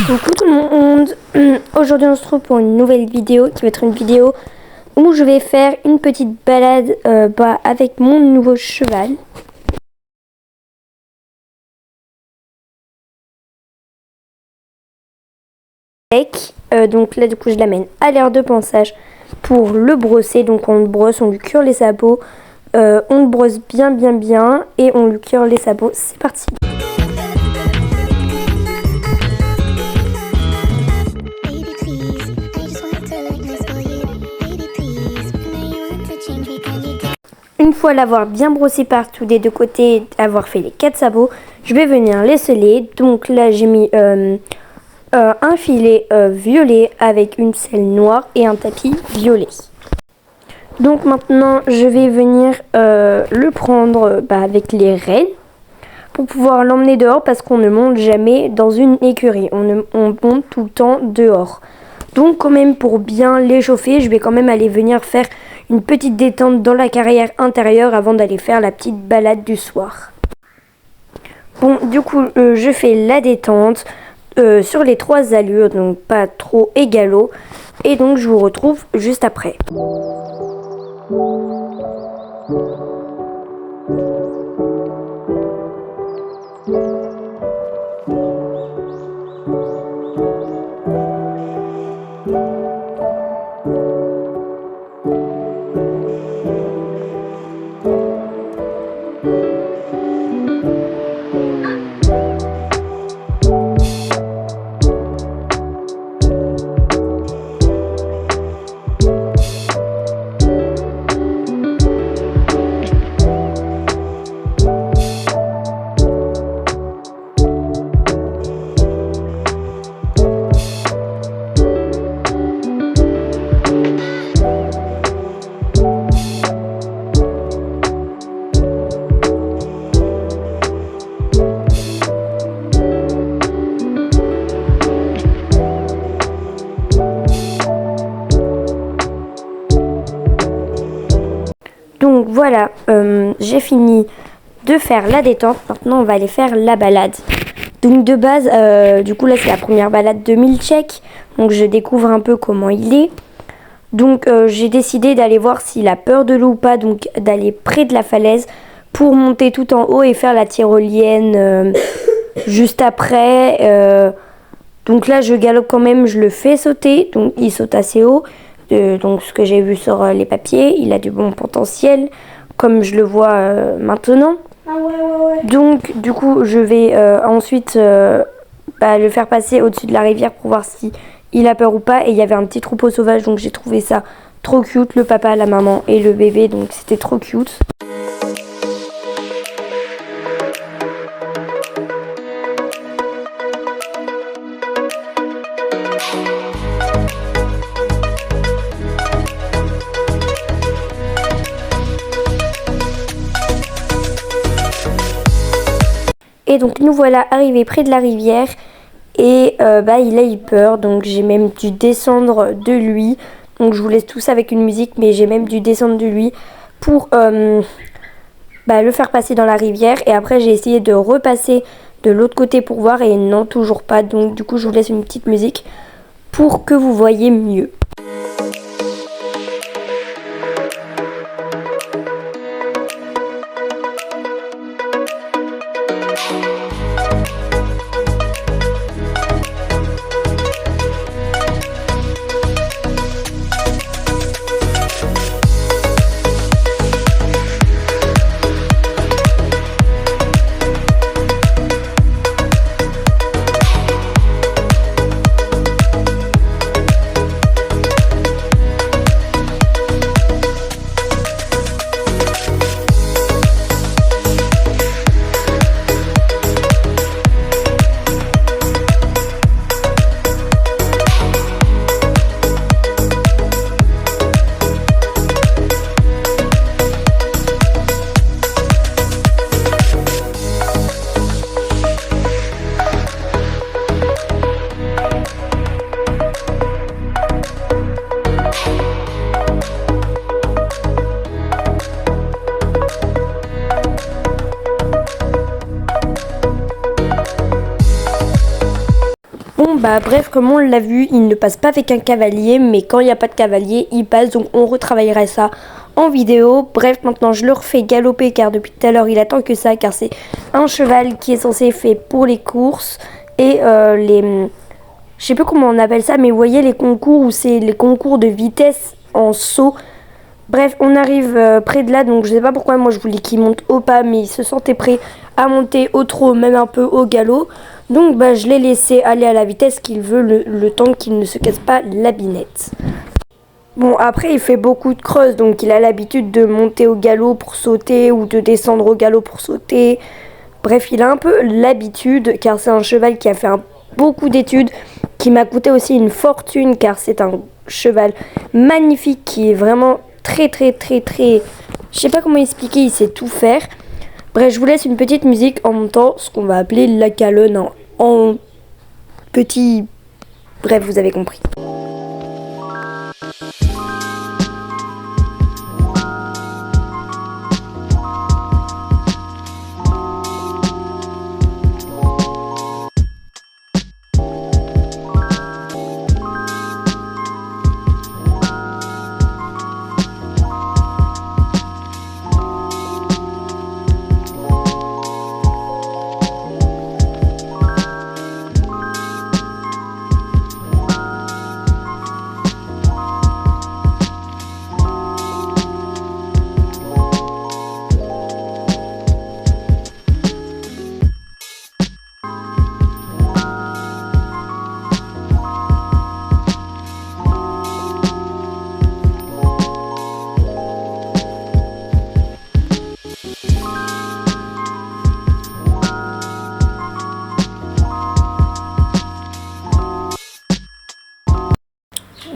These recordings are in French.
Coucou tout le monde, aujourd'hui on se retrouve pour une nouvelle vidéo qui va être une vidéo où je vais faire une petite balade avec mon nouveau cheval. Donc là du coup je l'amène à l'aire de pansage pour le brosser. Donc on le brosse, on lui cure les sabots, on le brosse bien et on lui cure les sabots. C'est parti. Une fois l'avoir bien brossé partout des deux côtés, avoir fait les 4 sabots, je vais venir les sceller. Donc là j'ai mis un filet violet avec une selle noire et un tapis violet. Donc maintenant je vais venir le prendre avec les rênes pour pouvoir l'emmener dehors, parce qu'on ne monte jamais dans une écurie, on monte tout le temps dehors. Donc quand même pour bien l'échauffer, je vais quand même aller venir faire une petite détente dans la carrière intérieure avant d'aller faire la petite balade du soir. Bon, du coup je fais la détente sur les 3 allures, donc pas trop égalo, et donc je vous retrouve juste après. Donc voilà, j'ai fini de faire la détente. Maintenant on va aller faire la balade. Donc de base, du coup là c'est la première balade de Milchek. Donc je découvre un peu comment il est. Donc j'ai décidé d'aller voir s'il a peur de l'eau ou pas. Donc d'aller près de la falaise pour monter tout en haut et faire la tyrolienne juste après. Donc là je galope quand même, je le fais sauter. Donc il saute assez haut. Donc ce que j'ai vu sur les papiers, il a du bon potentiel, comme je le vois maintenant. Donc du coup je vais ensuite le faire passer au-dessus de la rivière pour voir si il a peur ou pas. Et il y avait un petit troupeau sauvage, donc j'ai trouvé ça trop cute, le papa, la maman et le bébé, donc c'était trop cute. Et donc nous voilà arrivés près de la rivière et il a eu peur, donc j'ai même dû descendre de lui. Donc je vous laisse tout ça avec une musique, mais j'ai même dû descendre de lui pour le faire passer dans la rivière. Et après j'ai essayé de repasser de l'autre côté pour voir et non, toujours pas. Donc du coup je vous laisse une petite musique pour que vous voyez mieux. Bon bah bref, comme on l'a vu, il ne passe pas avec un cavalier, mais quand il n'y a pas de cavalier, il passe, donc on retravaillerait ça en vidéo. Bref, maintenant je le refais galoper car depuis tout à l'heure il attend que ça, car c'est un cheval qui est censé être fait pour les courses et je sais plus comment on appelle ça, mais vous voyez les concours où c'est les concours de vitesse en saut. Bref, on arrive près de là, donc je sais pas pourquoi moi je voulais qu'il monte au pas, mais il se sentait prêt à monter au trot, même un peu au galop. Donc bah, je l'ai laissé aller à la vitesse qu'il veut, le temps qu'il ne se casse pas la binette. Bon, après il fait beaucoup de crosses, donc il a l'habitude de monter au galop pour sauter ou de descendre au galop pour sauter. Bref, il a un peu l'habitude, car c'est un cheval qui a fait beaucoup d'études, qui m'a coûté aussi une fortune, car c'est un cheval magnifique qui est vraiment très, je sais pas comment expliquer, il sait tout faire. Bref, je vous laisse une petite musique en montant ce qu'on va appeler la calonne en petit. Bref, vous avez compris.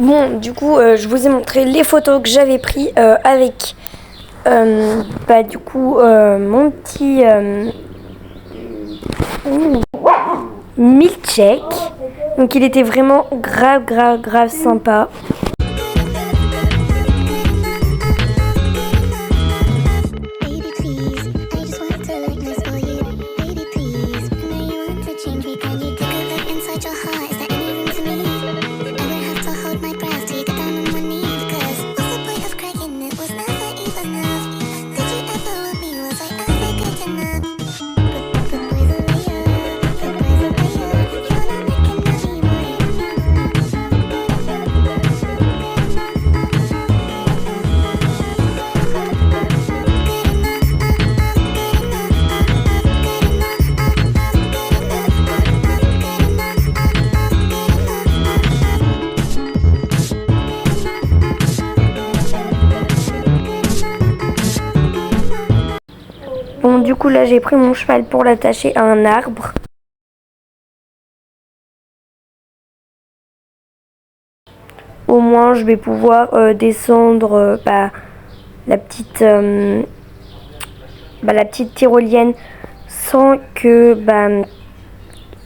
Bon, du coup, je vous ai montré les photos que j'avais prises avec, mon petit milkshake. Donc, il était vraiment grave sympa. Bon, du coup, là, j'ai pris mon cheval pour l'attacher à un arbre. Au moins, je vais pouvoir descendre la petite tyrolienne sans que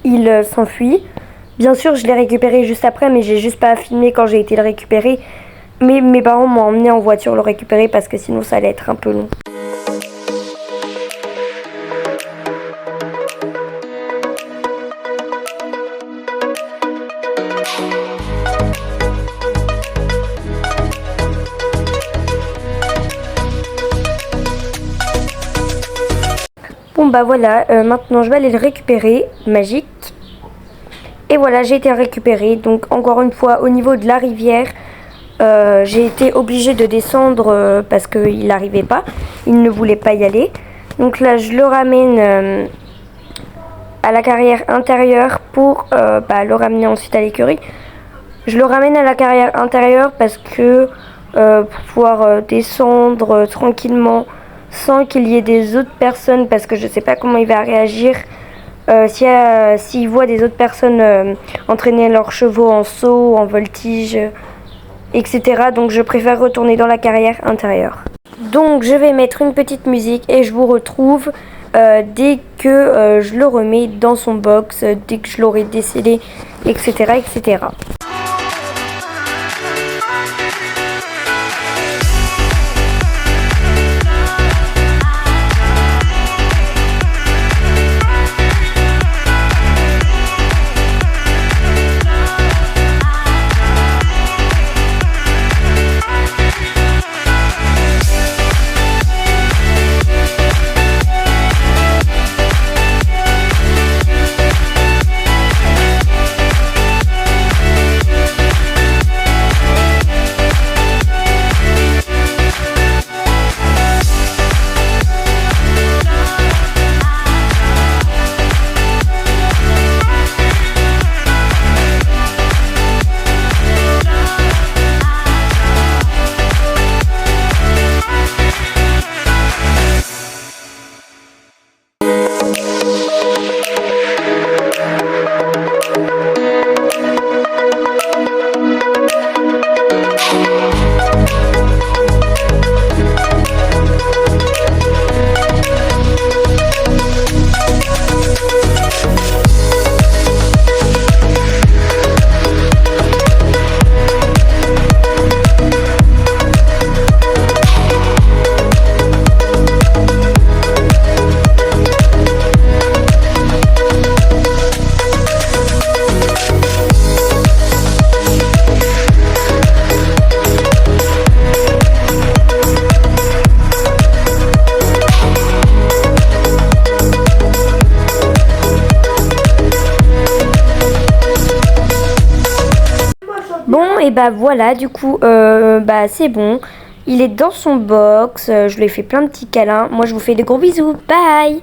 il s'enfuit. Bien sûr, je l'ai récupéré juste après, mais j'ai juste pas filmé quand j'ai été le récupérer. Mais mes parents m'ont emmené en voiture le récupérer parce que sinon ça allait être un peu long. Bon bah voilà, maintenant je vais aller le récupérer, magique. Et voilà, j'ai été le récupérer. Donc encore une fois, au niveau de la rivière, j'ai été obligée de descendre parce qu'il n'arrivait pas. Il ne voulait pas y aller. Donc là, je le ramène à la carrière intérieure pour le ramener ensuite à l'écurie. Je le ramène à la carrière intérieure parce que pour pouvoir descendre tranquillement sans qu'il y ait des autres personnes, parce que je sais pas comment il va réagir s'il voit des autres personnes entraîner leurs chevaux en saut, en voltige, etc. Donc je préfère retourner dans la carrière intérieure. Donc je vais mettre une petite musique et je vous retrouve dès que je le remets dans son box, dès que je l'aurai décédé, etc. et bah voilà, du coup, bah c'est bon. Il est dans son box, je lui ai fait plein de petits câlins. Moi je vous fais de gros bisous, bye!